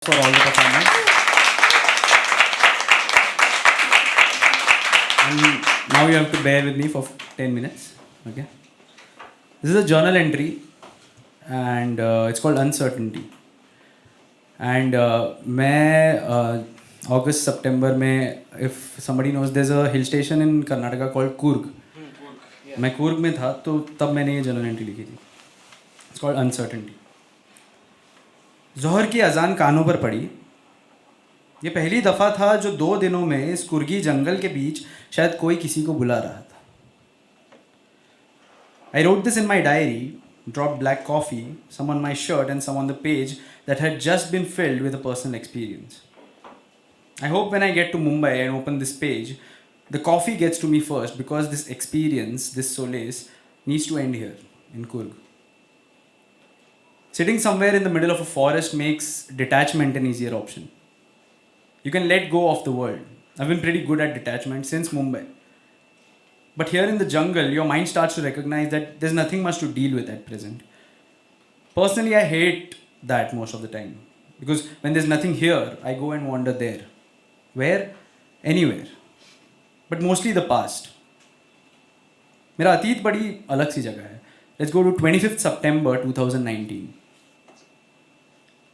for all the performers. And now you have to bear with me for 10 minutes. Okay. This is a journal entry and it's called Uncertainty. And मैं August, September में, if somebody knows, there's a hill station in Karnataka called Coorg. मैं Coorg में था तो तब मैंने ये journal entry लिखी थी. It's called Uncertainty. ज़ोहर की अजान कानों पर पड़ी. ये पहली दफ़ा था जो 2 दिनों में इस कुर्गी जंगल के बीच शायद कोई किसी को बुला रहा था. I wrote this in my diary, dropped black coffee, some on my shirt and some on the page that had just been filled with a personal experience. I hope when I get to Mumbai and open this page, the coffee gets to me first because this experience, this solace, needs to end here in Coorg. Sitting somewhere in the middle of a forest makes detachment an easier option. You can let go of the world. I've been pretty good at detachment since Mumbai. But here in the jungle, your mind starts to recognize that there's nothing much to deal with at present. Personally, I hate that most of the time. Because when there's nothing here, I go and wander there. Where? Anywhere. But mostly the past. मेरा अतीत बड़ी अलग सी जगह है. Let's go to 25th September 2019.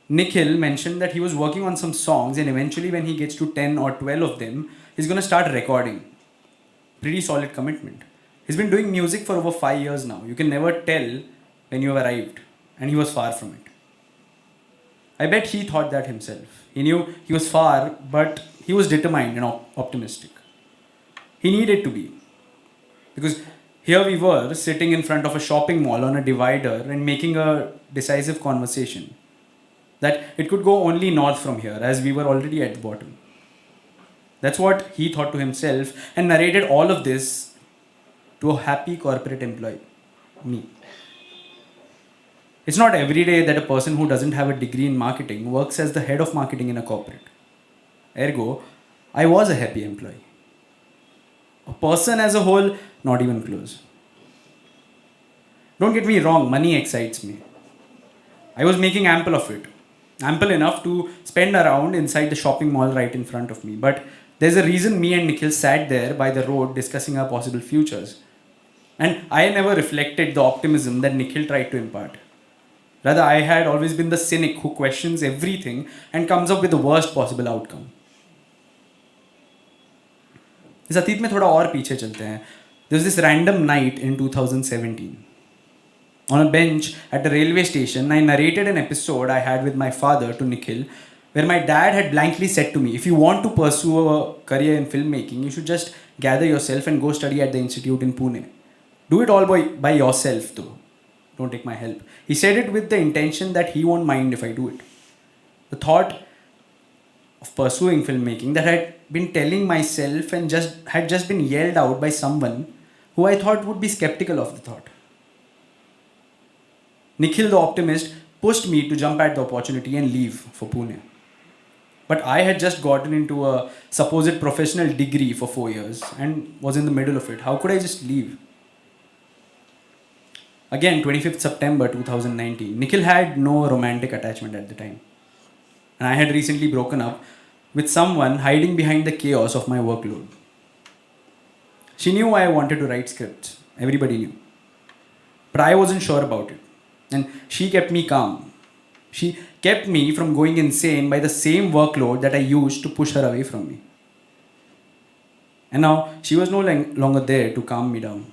Nikhil mentioned that he was working on some songs and eventually when he gets to 10 or 12 of them, he's going to start recording. Pretty solid commitment. He's been doing music for over 5 years now. You can never tell when you have arrived. And he was far from it. I bet he thought that himself. He knew he was far, but he was determined and optimistic. He needed to be. Because here we were, sitting in front of a shopping mall on a divider and making a decisive conversation. That it could go only north from here, as we were already at the bottom. That's what he thought to himself and narrated all of this to a happy corporate employee, me. It's not every day that a person who doesn't have a degree in marketing works as the head of marketing in a corporate. Ergo, I was a happy employee. A person as a whole, not even close. Don't get me wrong, money excites me. I was making ample of it. Ample enough to spend around inside the shopping mall right in front of me. But there's a reason me and Nikhil sat there by the road discussing our possible futures. And I never reflected the optimism that Nikhil tried to impart. Rather, I had always been the cynic who questions everything and comes up with the worst possible outcome. इस अतीत में थोड़ा और पीछे चलते हैं. There was this random night in 2017. On a bench at a railway station, I narrated an episode I had with my father to Nikhil, where my dad had blankly said to me, if you want to pursue a career in filmmaking, you should just gather yourself and go study at the institute in Pune. Do it all by yourself though. Don't take my help. He said it with the intention that he won't mind if I do it. The thought of pursuing filmmaking that I had been telling myself and had just been yelled out by someone who I thought would be skeptical of the thought. Nikhil, the optimist, pushed me to jump at the opportunity and leave for Pune. But I had just gotten into a supposed professional degree for 4 years and was in the middle of it. How could I just leave? Again, 25th September 2019. Nikhil had no romantic attachment at the time. And I had recently broken up with someone hiding behind the chaos of my workload. She knew I wanted to write scripts. Everybody knew. But I wasn't sure about it. And she kept me calm. She kept me from going insane by the same workload that I used to push her away from me. And now she was no longer there to calm me down.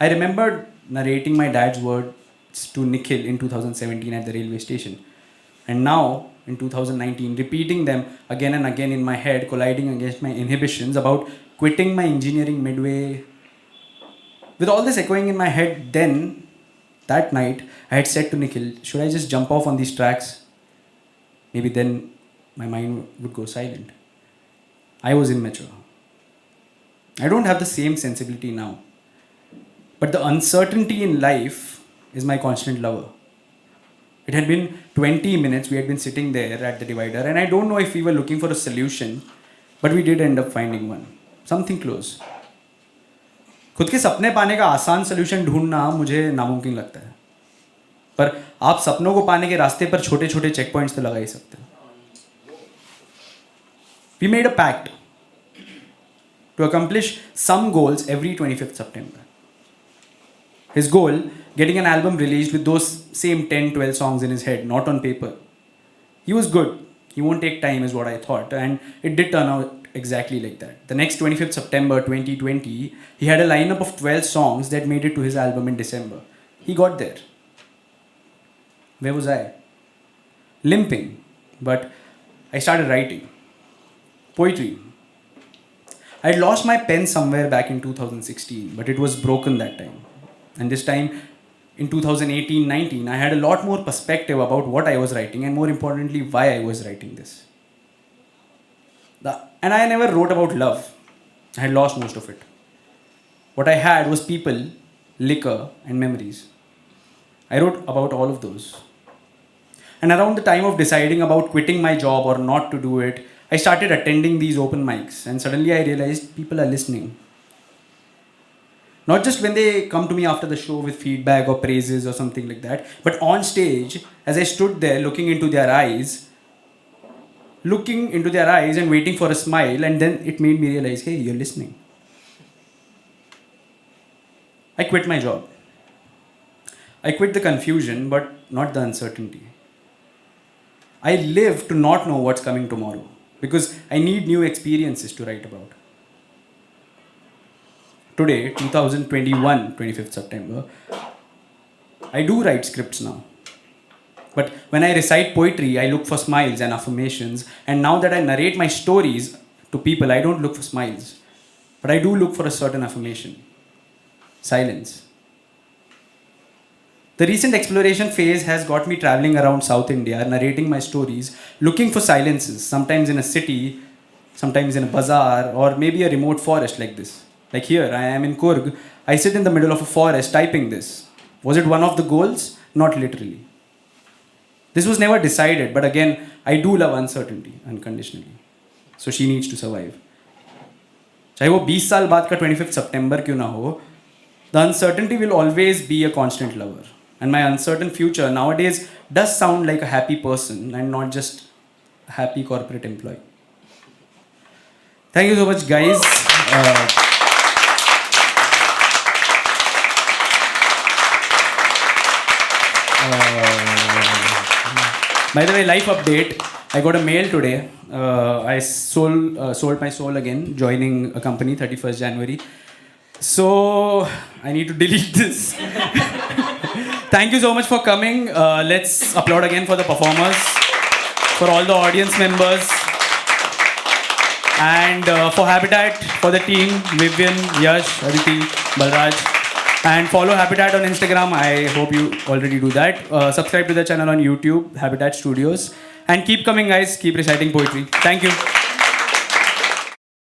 I remembered narrating my dad's words to Nikhil in 2017 at the railway station. And now, in 2019, repeating them again and again in my head, colliding against my inhibitions about quitting my engineering midway. With all this echoing in my head, then, that night, I had said to Nikhil, should I just jump off on these tracks? Maybe then my mind would go silent. I was immature. I don't have the same sensibility now. But the uncertainty in life is my constant lover. It had been 20 minutes we had been sitting there at the divider and I don't know if we were looking for a solution, but we did end up finding one. Something close. खुद के सपने पाने का आसान solution ढूंढना मुझे नामुमकिन लगता है. पर आप सपनों को पाने के रास्ते पर छोटे छोटे चेक पॉइंट्स तो लगा ही सकते हो. We made a pact to accomplish some goals every 25th September. His goal, getting an album released with those same 10-12 songs in his head, not on paper. He was good. He won't take time is what I thought, and it did turn out exactly like that. The next 25th September 2020, he had a lineup of 12 songs that made it to his album in December. He got there. Where was I? Limping. But I started writing. Poetry. I lost my pen somewhere back in 2016, but it was broken that time. And this time, in 2018-19, I had a lot more perspective about what I was writing and more importantly, why I was writing this. And I never wrote about love. I had lost most of it. What I had was people, liquor, and memories. I wrote about all of those. And around the time of deciding about quitting my job or not to do it, I started attending these open mics, and suddenly I realized people are listening. Not just when they come to me after the show with feedback or praises or something like that, but on stage, as I stood there looking into their eyes and waiting for a smile, and then it made me realize, hey, you're listening. I quit my job. I quit the confusion, but not the uncertainty. I live to not know what's coming tomorrow, because I need new experiences to write about. Today, 2021, 25th September, I do write scripts now. But when I recite poetry, I look for smiles and affirmations. And now that I narrate my stories to people, I don't look for smiles. But I do look for a certain affirmation. Silence. The recent exploration phase has got me traveling around South India, narrating my stories, looking for silences, sometimes in a city, sometimes in a bazaar, or maybe a remote forest like this. Like here, I am in Coorg. I sit in the middle of a forest typing this. Was it one of the goals? Not literally. This was never decided, but again, I do love uncertainty unconditionally. So she needs to survive. चाहे वो 20 साल बाद का 25th September क्यों ना हो, the uncertainty will always be a constant lover. And my uncertain future nowadays does sound like a happy person and not just a happy corporate employee. Thank you so much, guys. By the way, life update. I got a mail today. I sold my soul again, joining a company 31st January. So I need to delete this. Thank you so much for coming. Let's applaud again for the performers, for all the audience members, and for Habitat, for the team, Vivian, Yash, Aditi, Balraj. And follow Habitat on Instagram. I hope you already do that. Subscribe to the channel on YouTube, Habitat Studios. And keep coming, guys. Keep reciting poetry. Thank you.